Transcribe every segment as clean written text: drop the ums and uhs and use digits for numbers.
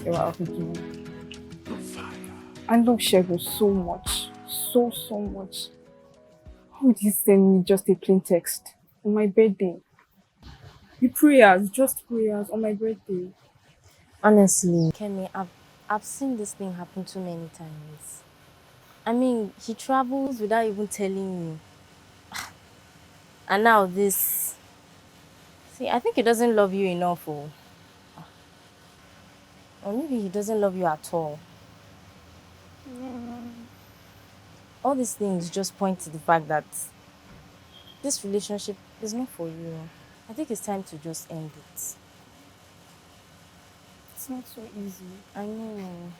ever happened to me. I love Shego so much. So much. How would you send me just a plain text on my birthday? With prayers, just prayers on my birthday. Honestly, Kemi, I've seen this thing happen too many times. I mean, he travels without even telling me. And now this. See, I think he doesn't love you enough, or maybe he doesn't love you at all. All these things just point to the fact that this relationship is not for you. I think it's time to just end it. It's not so easy. I know.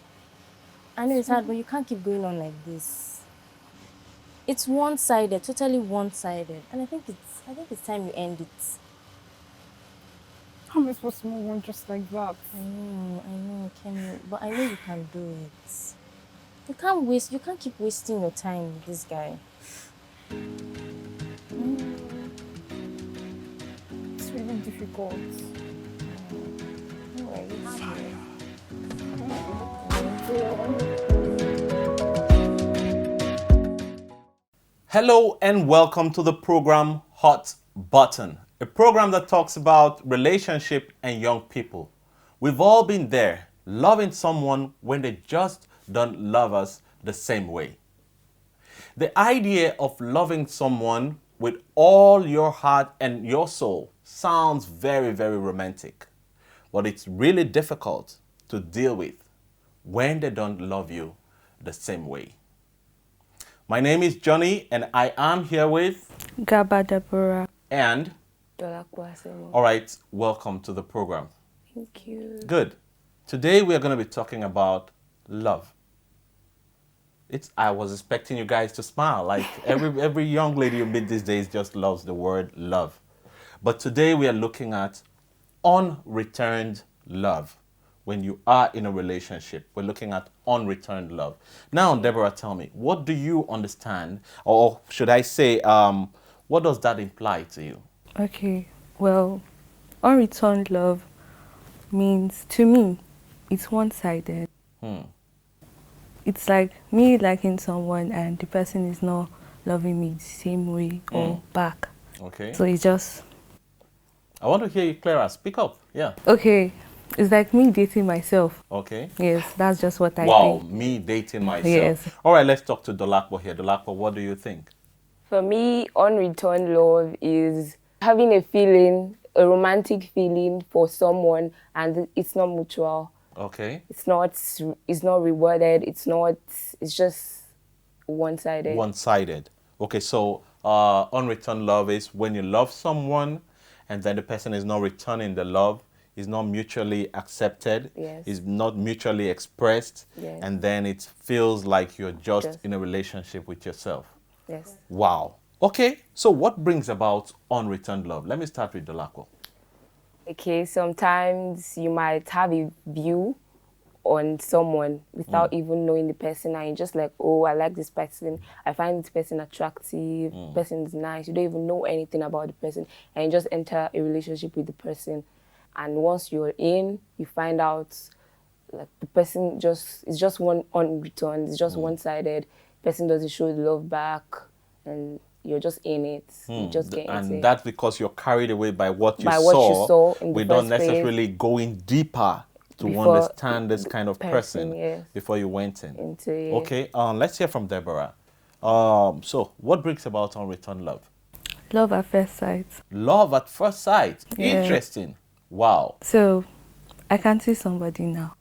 I know it's hard, but you can't keep going on like this. It's one-sided, totally one-sided, and I think it's time you end it. How am I supposed to move on just like that? I know, Kemi, but I know you can do it. You can't keep wasting your time with this guy. It's really difficult. Hello and welcome to the program Hot Button, a program that talks about relationship and young people. We've all been there, loving someone when they just don't love us the same way. The idea of loving someone with all your heart and your soul sounds very, very romantic, but it's really difficult to deal with when they don't love you the same way. My name is Johnny and I am here with Gaba Deborah. and all right, welcome to the program. Thank you. Good. Today we are going to be talking about love. I was expecting you guys to smile. Like every young lady you meet these days just loves the word love. But today we are looking at unreturned love. When you are in a relationship, we're looking at unreturned love. Now, Deborah, tell me, what do you understand, or should I say, what does that imply to you? Okay, well, unreturned love means, to me, it's one-sided. It's like me liking someone and the person is not loving me the same way or back. Okay. So it's just... I want to hear you, Clara. Speak up. Yeah. Okay, it's like me dating myself. Okay. Yes, that's just what I Wow, think. me dating myself. Yes. All right, let's talk to Dolakbo here. Dolakbo, what do you think? For me, unreturned love is having a feeling, a romantic feeling for someone, and it's not mutual. Okay. It's not rewarded. It's just one-sided. One-sided. Okay, so unreturned love is when you love someone and then the person is not returning the love, is not mutually accepted, Yes. is not mutually expressed, Yes. and then it feels like you're just in a relationship with yourself. Yes. Wow. Okay, so what brings about unreturned love? Let me start with Dolakbo. Okay, sometimes you might have a view on someone without even knowing the person, and you're just like, oh, I like this person, I find this person attractive, person is nice. You don't even know anything about the person, and you just enter a relationship with the person. And once you're in, you find out like the person is just one unreturned, it's just one-sided. Person doesn't show the love back, and you're just in it. You just get into And it. that's because you're carried away by what you By saw. what you saw in the without first place. necessarily going deeper to Before understand this kind of person yes. before you went in. Into it. Okay, let's hear from Deborah. So, what brings about unreturned love? Love at first sight. Love at first sight. Yeah. Interesting. Wow. So I can see somebody now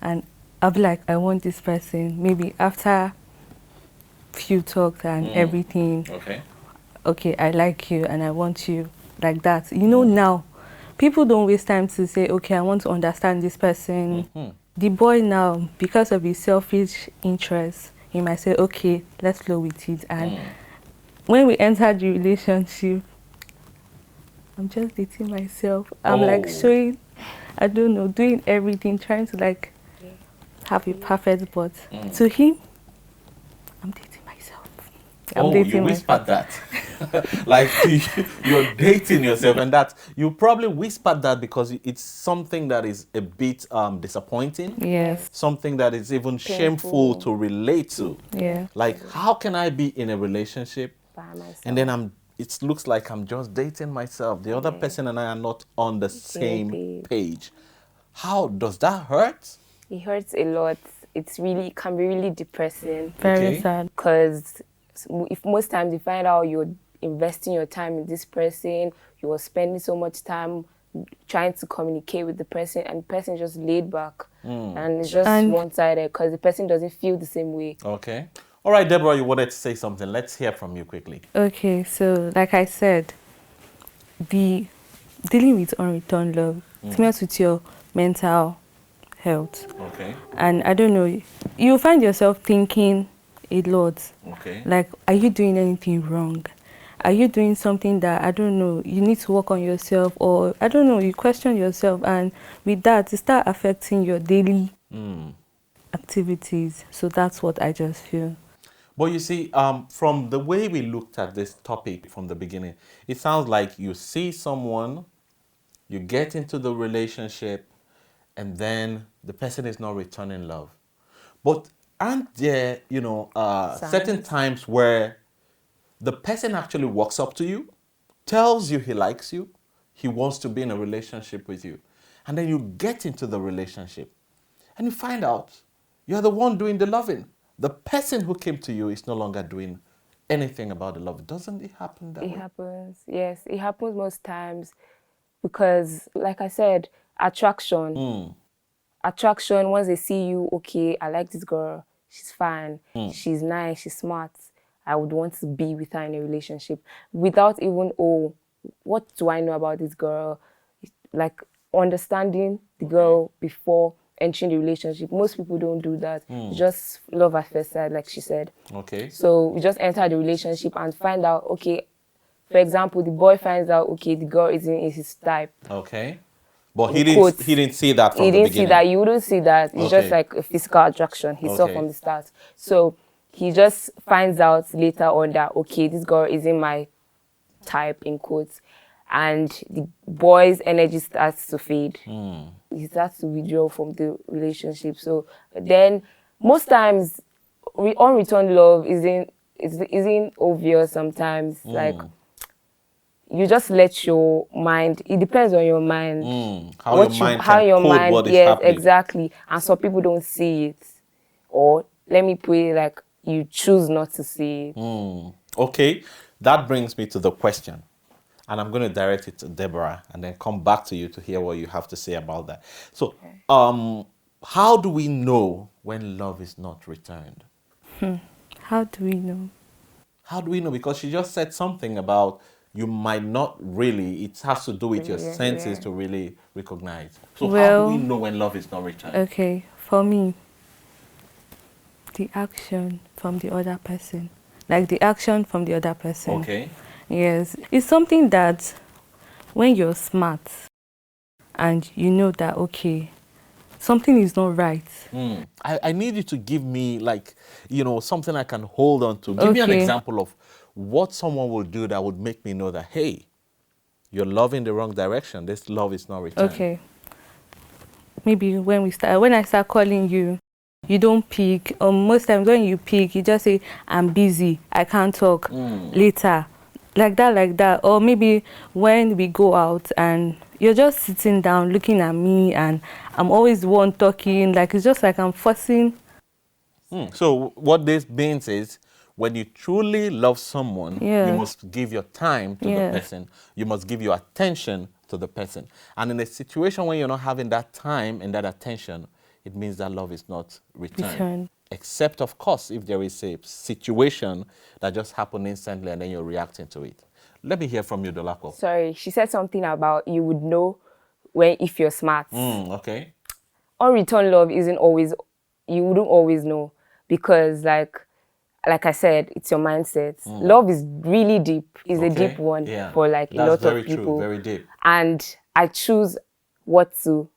and I'll be like, I want this person. Maybe after few talks and everything, okay, I like you and I want you, like that. You know, now people don't waste time to say, okay, I want to understand this person. The boy now, because of his selfish interest, he might say, okay, let's flow with it. And when we enter the relationship, I'm just dating myself. I'm like showing, I don't know, doing everything, trying to like have a perfect, but to him, I'm dating myself. I'm Oh, you dating whispered myself. that. Like you're dating yourself, and that you probably whispered that because it's something that is a bit disappointing, Yes. something that is even shameful Painful. to relate to. Yeah. Like, how can I be in a relationship By myself. and then it looks like I'm just dating myself. The other person and I are not on the same page. How does that hurt? It hurts a lot. It can be really depressing. Very Okay. sad. Because if most times you find out you're investing your time in this person, you are spending so much time trying to communicate with the person, and the person just laid back, and it's just And- one-sided because the person doesn't feel the same way. Okay. All right, Deborah, you wanted to say something. Let's hear from you quickly. Okay, so like I said, the dealing with unreturned love, it mess with your mental health. Okay. And I don't know, you find yourself thinking a lot. Okay. Like, are you doing anything wrong? Are you doing something that, I don't know, you need to work on yourself, or I don't know, you question yourself, and with that, it start affecting your daily activities. So that's what I just feel. But you see, from the way we looked at this topic from the beginning, it sounds like you see someone, you get into the relationship, and then the person is not returning love. But aren't there, certain times where the person actually walks up to you, tells you he likes you, he wants to be in a relationship with you, and then you get into the relationship, and you find out you're the one doing the loving. The person who came to you is no longer doing anything about the love. Doesn't it happen that It way? happens, yes. It happens most times because, like I said, attraction. Attraction, once they see you, okay, I like this girl, she's fine, she's nice, she's smart, I would want to be with her in a relationship without even, oh, what do I know about this girl? Like, understanding the girl before entering the relationship. Most people don't do that. You just love at first sight, like she said. Okay. So we just enter the relationship and find out, okay, for example, the boy finds out, okay, the girl isn't his type. Okay. But he In didn't quotes. he didn't see that from He the didn't see beginning. that. You wouldn't see that. It's just Okay. like a physical attraction he saw Okay. from the start. So he just finds out later on that, okay, this girl isn't my type, in quotes. And the boy's energy starts to fade. He starts to withdraw from the relationship. So then most times unreturned love isn't obvious sometimes. Like, you just let your mind, it depends on your mind. How your mind how can your code mind, what is yes, happening. exactly. And some people don't see it. Or let me put it like, you choose not to see it. Okay, that brings me to the question. And I'm going to direct it to Deborah and then come back to you to hear what you have to say about that. So, how do we know when love is not returned? How do we know? How do we know? Because she just said something about you might not really, it has to do with your senses to really recognize. So, how do we Well, know when love is not returned? Okay, for me, the action from the other person. Like the action from the other person. Okay. Yes, it's something that when you're smart and you know that, okay, something is not right. I need you to give me something I can hold on to. Give me an Okay. example of what someone will do that would make me know that, hey, you're loving the wrong direction. This love is not returned. Okay. Maybe when I start calling you, you don't pick. Or most times when you pick, you just say, I'm busy, I can't talk later. Like that. Or maybe when we go out and you're just sitting down looking at me and I'm always the one talking. Like, it's just like I'm forcing. So what this means is when you truly love someone, you must give your time to the person. You must give your attention to the person. And in a situation when you're not having that time and that attention, it means that love is not returned. Except, of course, if there is a situation that just happened instantly and then you're reacting to it. Let me hear from you, Dolapo. Sorry, she said something about you would know if you're smart. Okay. Unreturned love isn't always, you wouldn't always know, because like I said, it's your mindset. Love is really deep. It's a deep one for like a lot very of people. True, very deep. And I choose what to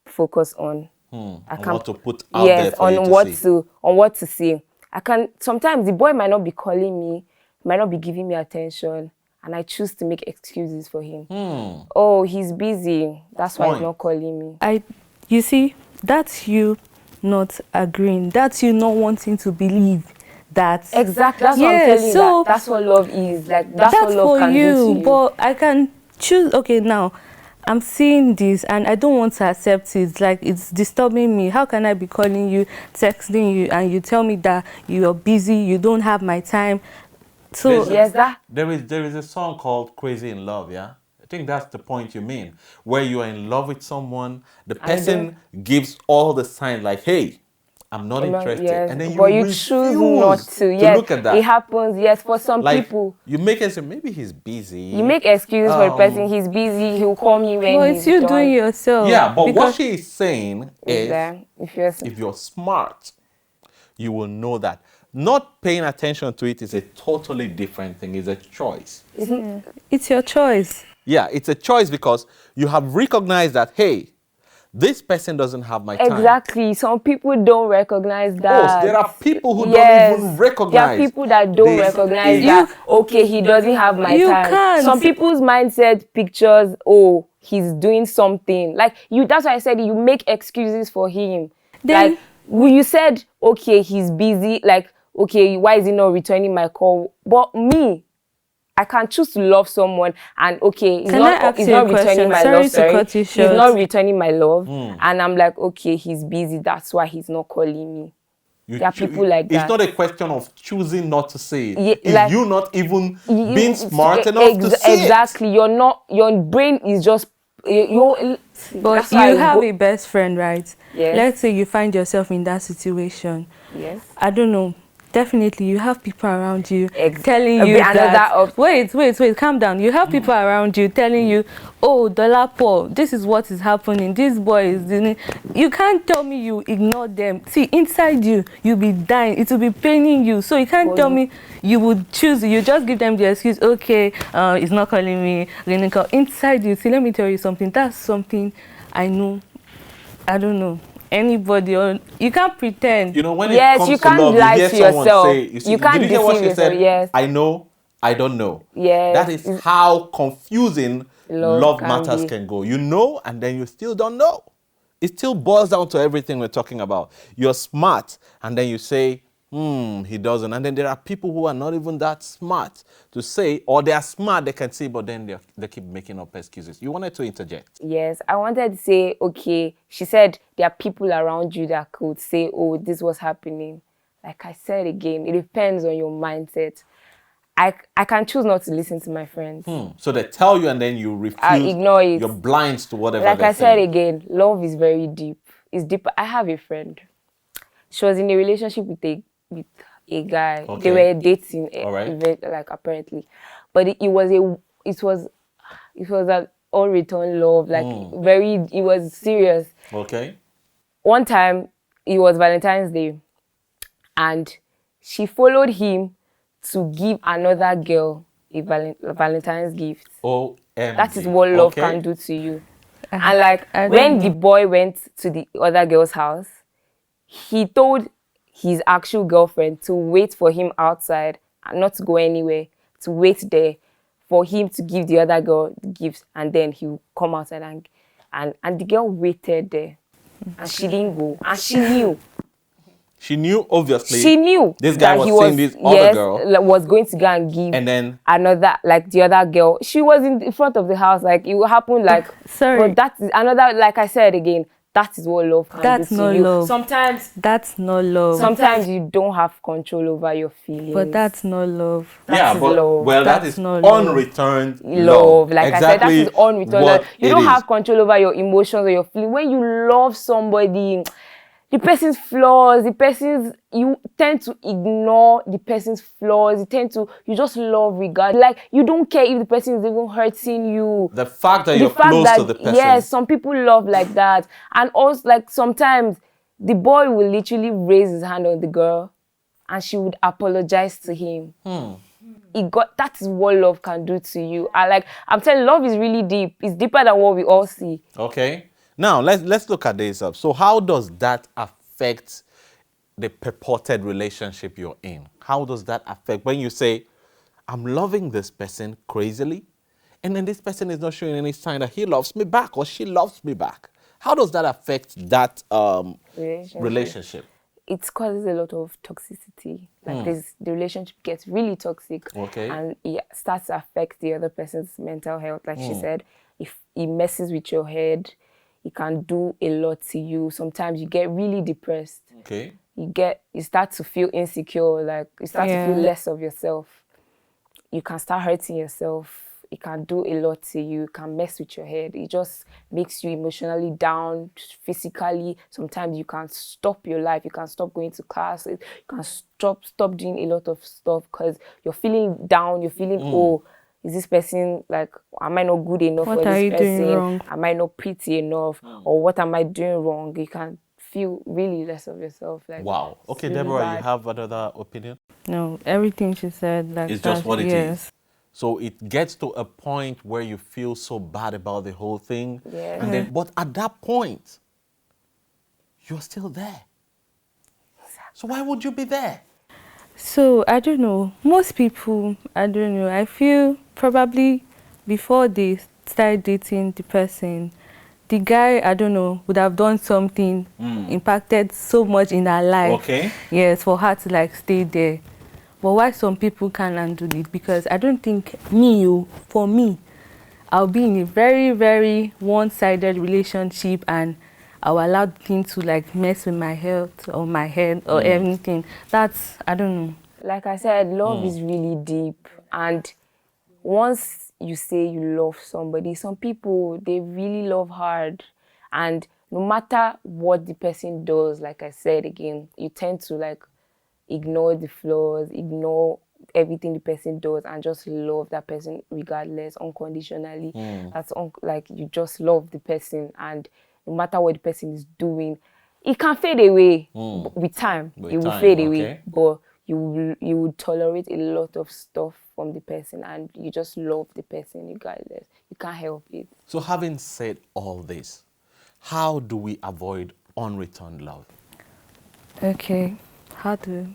focus on. I can what to put out there for you to see. On what to see. I can sometimes the boy might not be calling me he might not be giving me attention, and I choose to make excuses for him. Oh, he's busy. That's why he's not calling me. You see, that's you not agreeing. That's you not wanting to believe that. Exactly. That's what I'm telling you. So that's what love is. Like that's what love for can you, do to you. but I can choose. Okay, now I'm seeing this and I don't want to accept it. Like, it's disturbing me. How can I be calling you, texting you, and you tell me that you are busy, you don't have my time? So there is a song called Crazy in Love, yeah? I think that's the point you mean. Where you are in love with someone, the person gives all the signs like, hey, I'm not interested. Yes, and then but you choose not to. Yes, look at that. It happens, yes, for some people. You make it say, maybe he's busy. You make excuses for the person, he's busy, he'll call me when he's it's you done. doing yourself. Yeah, but what she is saying is, if you're smart, you will know that. Not paying attention to it is a totally different thing. It's a choice. It's your choice. Yeah, it's a choice because you have recognized that, hey, this person doesn't have my time. Exactly. Some people don't recognize that. Oh, there are people who don't even recognize. There are people that don't recognize that, okay, he doesn't have my time. Can't. Some people's mindset pictures, oh, he's doing something. Like, that's why I said you make excuses for him. Then, like, you said, okay, he's busy. Like, okay, why is he not returning my call? But me, I can choose to love someone and he's not returning my love. He's not returning my love. And I'm like, okay, he's busy. That's why he's not calling me. There are people like that. It's not a question of choosing not to say it. Yeah, it's you not even being smart enough to say it. Exactly. You're not, your brain is just, but you have a best friend, right? Yes. Let's say you find yourself in that situation. Yes. I don't know. Definitely, you have people around you telling you that. Wait, calm down. You have people around you telling you, oh, Dolapo, this is what is happening. This boy is doing it. You can't tell me you ignore them. See, inside you, you'll be dying. It will be paining you. So you can't tell me you would choose. You just give them the excuse, okay, he's not calling me. Inside you, see, let me tell you something. That's something I know. I don't know. Anybody, or you can't pretend. You know, when it comes to love, lie you hear to someone yourself. say, You can't did you hear what she said? Yes. I know, I don't know. Yes. That is how confusing love matters can go. You know, and then you still don't know. It still boils down to everything we're talking about. You're smart, and then you say, he doesn't. And then there are people who are not even that smart to say, or they are smart, they can say, but then they keep making up excuses. You wanted to interject? Yes, I wanted to say, okay, she said there are people around you that could say, oh, this was happening. Like I said again, it depends on your mindset. I can choose not to listen to my friends. So they tell you and then you refuse. I ignore it. You're blind to whatever like they say. Like I said again, love is very deep. It's deep. I have a friend. She was in a relationship with a guy. Okay. They were dating, right. like apparently, but it was an unreturned love. Like it was serious. Okay. One time, it was Valentine's Day, and she followed him to give another girl a Valentine's gift. OMG. That is what love can do to you. And like when the boy went to the other girl's house, he told his actual girlfriend to wait for him outside and not to go anywhere, to wait there for him to give the other girl the gifts, and then he would come outside and the girl waited there, and she didn't go, and she knew. She knew, obviously. She knew this guy was seeing this other girl. Was going to go and give another, like the other girl. She was in front of the house, like it happened, like. Sorry. But that is another, like I said again, that is what love can do to you. Love. Sometimes that's not love. Sometimes you don't have control over your feelings. But that's not love. That is love. Well, that is unreturned love. Like exactly I said, that is unreturned love. You don't have control over your emotions or your feelings. When you love somebody, the person's flaws, you tend to ignore the person's flaws. You just love regard. Like, you don't care if the person is even hurting you. The fact that you're close to the person. Yes, some people love like that. And also, like, sometimes the boy will literally raise his hand on the girl and she would apologize to him. That is what love can do to you. I'm telling you, love is really deep. It's deeper than what we all see. Okay. Now, let's look at this. So how does that affect the purported relationship you're in? How does that affect when you say, I'm loving this person crazily, and then this person is not showing any sign that he loves me back or she loves me back. How does that affect that relationship? It causes a lot of toxicity. Like the relationship gets really toxic, and it starts to affect the other person's mental health. Like she said, if it messes with your head, it can do a lot to you. Sometimes you get really depressed. You start to feel insecure. Like you start to feel less of yourself. You can start hurting yourself. It can do a lot to you. It can mess with your head. It just makes you emotionally down, physically. Sometimes you can stop your life. You can stop going to class. You can stop doing a lot of stuff because you're feeling down. You're feeling, oh, is this person, like, am I not good enough for this person? Am I not pretty enough? Or what am I doing wrong? You can feel really less of yourself. Like, wow. Okay, really Deborah, bad. you have another opinion? No, everything she said, like It's that, just what it yes. is. So it gets to a point where you feel so bad about the whole thing. Yeah. And then, but at that point, you're still there. So why would you be there? So, I don't know. Most people, I don't know. I feel probably before they start dating the person, the guy, I don't know, would have done something, impacted so much in her life. Okay. Yes, for her to like stay there. But why some people can't handle it? Because I don't think for me, I'll be in a very, very one-sided relationship and I'll allow things to like mess with my health or my head or anything. That's, I don't know. Like I said, love is really deep. And once you say you love somebody, some people, they really love hard. And no matter what the person does, like I said again, you tend to like ignore the flaws, ignore everything the person does and just love that person regardless, unconditionally. That's like you just love the person, and no matter what the person is doing, it can fade away with time. It will fade away, but you will tolerate a lot of stuff from the person and you just love the person regardless. You can't help it. So having said all this, how do we avoid unreturned love? Okay, how do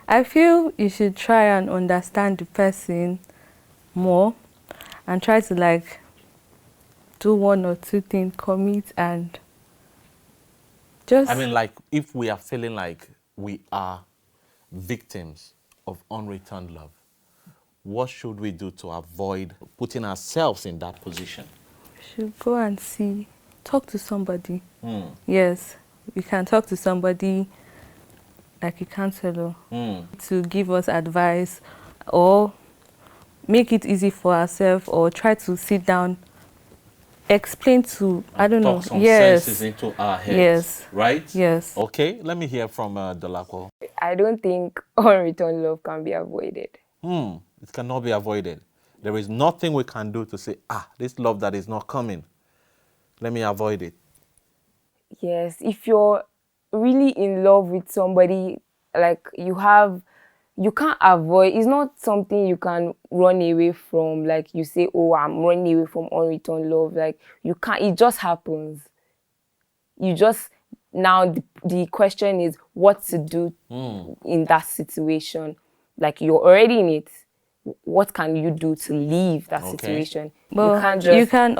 I feel you should try and understand the person more and try to like do one or two things, commit and just... I mean, like, if we are feeling like we are victims of unreturned love, what should we do to avoid putting ourselves in that position? should go and talk to somebody. Yes, we can talk to somebody like a counselor to give us advice or make it easy for ourselves or try to sit down, explain to, I don't know. Talk some senses into our heads. Yes. Right? Yes. Okay, let me hear from Dolapo. I don't think unreturned love can be avoided. It cannot be avoided. There is nothing we can do to say, this love that is not coming, let me avoid it. Yes, if you're really in love with somebody, like you can't avoid, it's not something you can run away from. Like you say, oh, I'm running away from unreturned love. Like you can't, it just happens. Now the question is what to do in that situation. Like you're already in it. What can you do to leave that situation? But you can't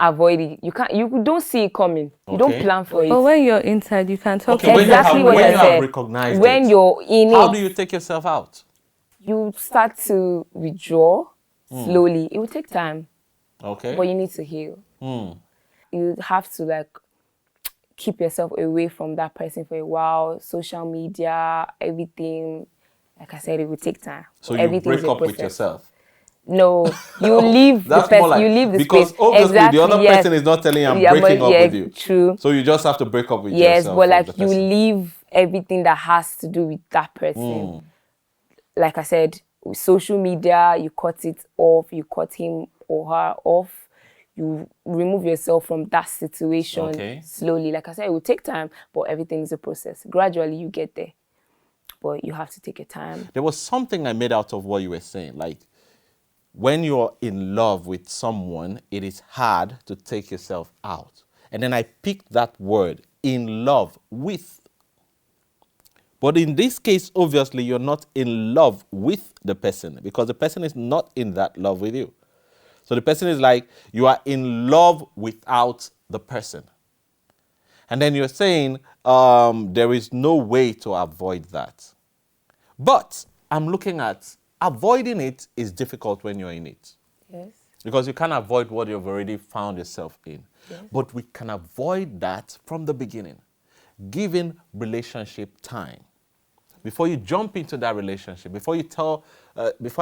avoid it. You don't see it coming. You don't plan for it. But when you're inside, you can talk. Exactly what I said. Recognized when you're in how do you take yourself out? You start to withdraw slowly. It will take time. Okay. But you need to heal. You have to like keep yourself away from that person for a while. Social media, everything. Like I said, it will take time. So you break up with yourself? No, you leave the person. Like, you leave the because space. Obviously, the other person is not telling you I'm breaking up with you. True. So you just have to break up with yourself. yourself. Yes, but like you leave everything that has to do with that person. Like I said, with social media, you cut it off. You cut him or her off. You remove yourself from that situation slowly. Like I said, it will take time, but everything is a process. Gradually, you get there. But you have to take your time. There was something I made out of what you were saying. Like, when you're in love with someone, it is hard to take yourself out. And then I picked that word, in love with. But in this case, obviously, you're not in love with the person because the person is not in that love with you. So the person is like, you are in love without the person. And then you're saying there is no way to avoid that. But I'm looking at avoiding it is difficult when you're in it. Yes. Because you can't avoid what you've already found yourself in. Yes. But we can avoid that from the beginning, giving relationship time. Before you jump into that relationship, before I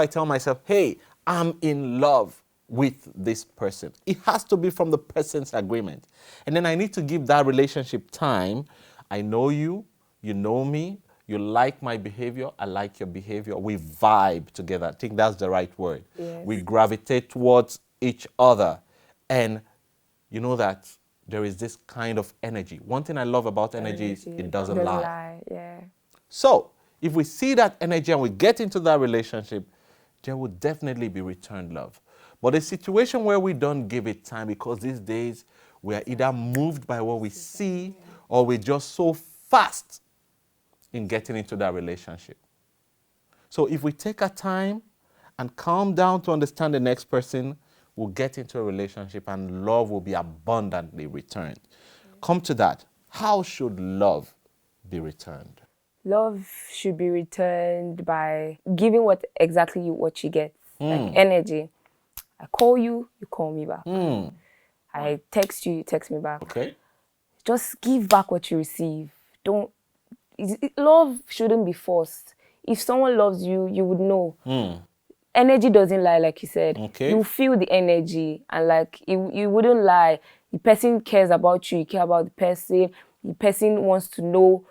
tell myself, hey, I'm in love with this person, it has to be from the person's agreement. And then I need to give that relationship time. I know you, you know me, you like my behavior, I like your behavior. We vibe together. I think that's the right word. Yes. We gravitate towards each other. And you know that there is this kind of energy. One thing I love about energy is it doesn't lie. Yeah. So if we see that energy and we get into that relationship, there will definitely be returned love. But a situation where we don't give it time because these days we are either moved by what we see or we're just so fast in getting into that relationship. So if we take our time and calm down to understand the next person, we'll get into a relationship and love will be abundantly returned. Come to that. How should love be returned? Love should be returned by giving what you get. Like energy. I call you, you call me back. I text you, you text me back. Okay. Just give back what you receive. Don't. Love shouldn't be forced. If someone loves you, you would know. Energy doesn't lie, like you said. Okay. You feel the energy, and like you wouldn't lie. The person cares about you. You care about the person. The person wants to know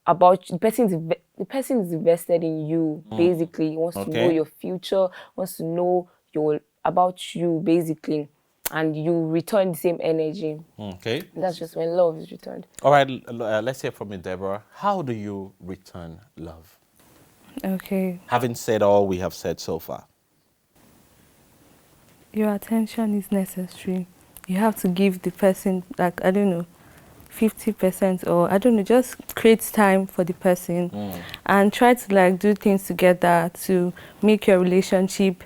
about you. The person is invested in you. Basically, he wants to know your future. Wants to know about you, basically, and you return the same energy. Okay. That's just when love is returned. All right, let's hear from you, Deborah. How do you return love? Okay. Having said all we have said so far. Your attention is necessary. You have to give the person, like, I don't know, 50% or I don't know, just create time for the person and try to like do things together to make your relationship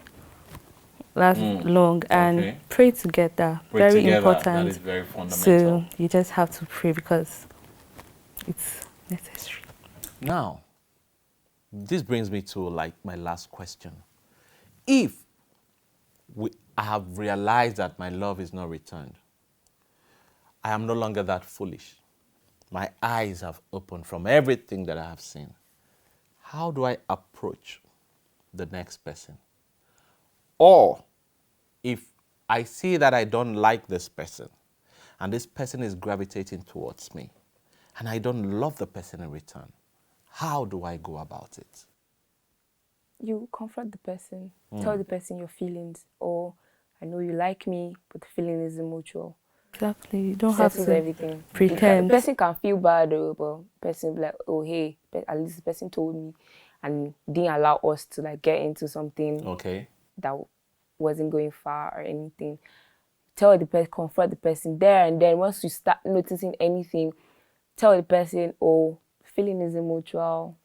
last long and pray together. Pray very together. important. That is very fundamental. So you just have to pray because it's necessary. Now, this brings me to like my last question. If I have realized that my love is not returned, I am no longer that foolish. My eyes have opened from everything that I have seen. How do I approach the next person? Or if I see that I don't like this person and this person is gravitating towards me and I don't love the person in return, how do I go about it? You confront the person. Tell the person your feelings. Or, I know you like me, but the feeling isn't mutual. Exactly. You don't have Settles to everything. pretend. The person can feel bad, though, but the person be like, oh, hey, at least the person told me and didn't allow us to like get into something that wasn't going far or anything. Tell the person, confront the person there and then. Once you start noticing anything, tell the person, oh, feeling isn't mutual.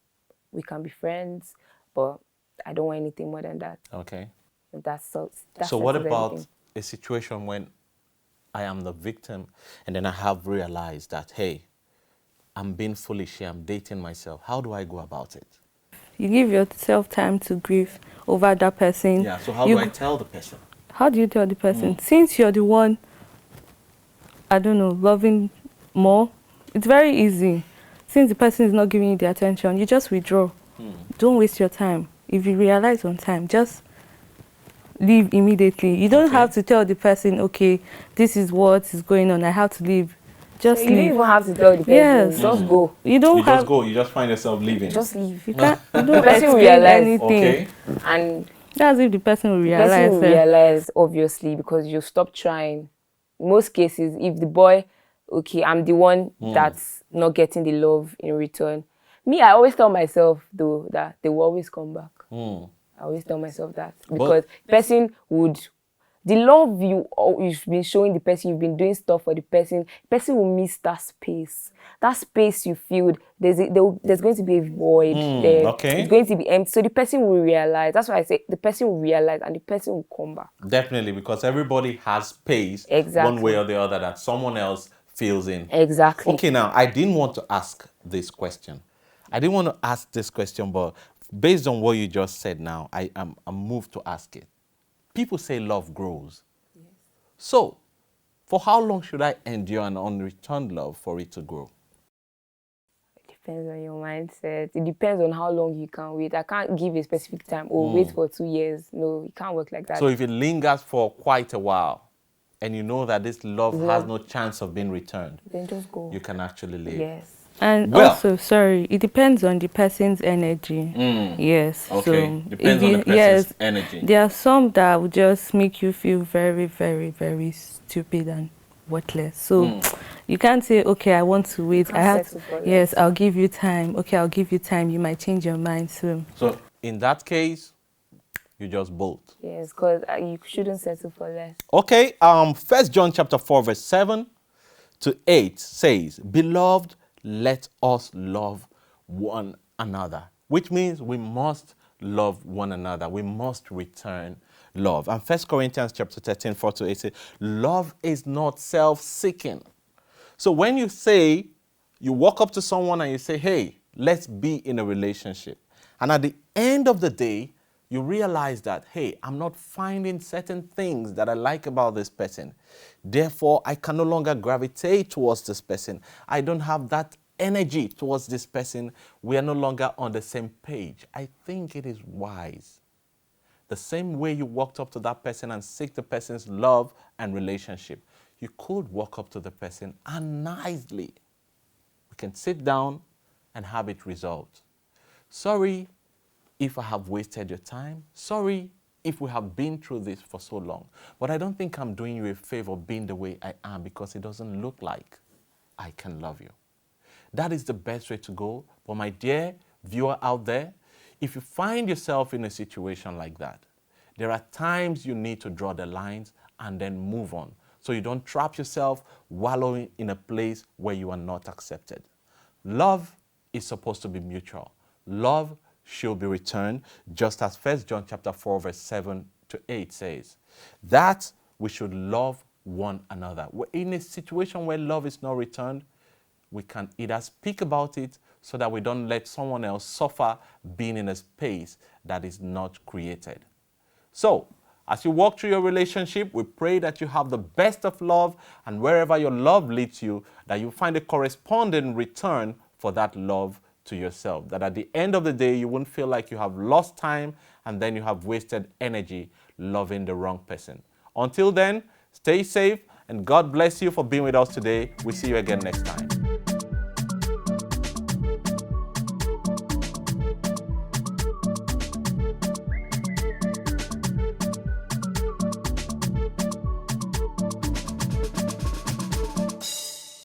We can be friends, but I don't want anything more than that. Okay. So what about a situation when I am the victim and then I have realized that, hey, I'm being foolish here, I'm dating myself. How do I go about it? You give yourself time to grieve over that person. Yeah, so how do I tell the person? How do you tell the person? Since you're the one, I don't know, loving more, it's very easy. Since the person is not giving you the attention, you just withdraw. Don't waste your time. If you realize on time, just leave immediately. You don't have to tell the person, okay, this is what is going on, I have to leave. Just you leave. don't even have to tell the person. Yes. Just go. You don't have just go, you just find yourself leaving. Just leave. You can't. You The don't person will explain realize. anything. And That's if the person will the realize. person will realize, obviously, because you stop trying. In most cases, if the boy, okay, I'm the one that's not getting the love in return. Me, I always tell myself, though, that they will always come back. I always tell myself that. Because the person would the love you've been showing the person, you've been doing stuff for the person will miss that space. That space you feel, there's going to be a void there. Okay. It's going to be empty. So the person will realize. That's why I say the person will realize and the person will come back. Definitely, because everybody has space Exactly. one way or the other that someone else fills in. Exactly. Okay, now, I didn't want to ask this question. But based on what you just said now, I'm moved to ask it. People say love grows. Yes. So, for how long should I endure an unreturned love for it to grow? It depends on your mindset. It depends on how long you can wait. I can't give a specific time. Wait for 2 years. No, it can't work like that. So if it lingers for quite a while, and you know that this love has no chance of being returned, then just go. You can actually leave. Yes. And also, sorry, it depends on the person's energy. Yes. Okay. So depends on the person's energy. There are some that will just make you feel very, very, very stupid and worthless. So you can't say, okay, I want to wait. Yes, I'll give you time. Okay, I'll give you time. You might change your mind soon. So in that case, you just bolt. Yes, because you shouldn't settle for less. Okay. 1 John chapter 4 verse 7 to 8 says, "Beloved, let us love one another," which means we must love one another. We must return love. And 1 Corinthians chapter 13, 4 to 8 says, "Love is not self-seeking." So when you say, you walk up to someone and you say, "Hey, let's be in a relationship," and at the end of the day, you realize that, hey, I'm not finding certain things that I like about this person. Therefore, I can no longer gravitate towards this person. I don't have that energy towards this person. We are no longer on the same page. I think it is wise. The same way you walked up to that person and seek the person's love and relationship, you could walk up to the person and nicely, we can sit down and have it resolved. Sorry if I have wasted your time. Sorry if we have been through this for so long. But I don't think I'm doing you a favor being the way I am, because it doesn't look like I can love you. That is the best way to go. But my dear viewer out there, if you find yourself in a situation like that, there are times you need to draw the lines and then move on, so you don't trap yourself wallowing in a place where you are not accepted. Love is supposed to be mutual. Love should be returned, just as 1 John chapter 4 verse 7 to 8 says, that we should love one another. In a situation where love is not returned, we can either speak about it so that we don't let someone else suffer being in a space that is not created. So, as you walk through your relationship, we pray that you have the best of love, and wherever your love leads you, that you find a corresponding return for that love to yourself. That at the end of the day, you won't feel like you have lost time and then you have wasted energy loving the wrong person. Until then, stay safe and God bless you for being with us today. We'll see you again next time.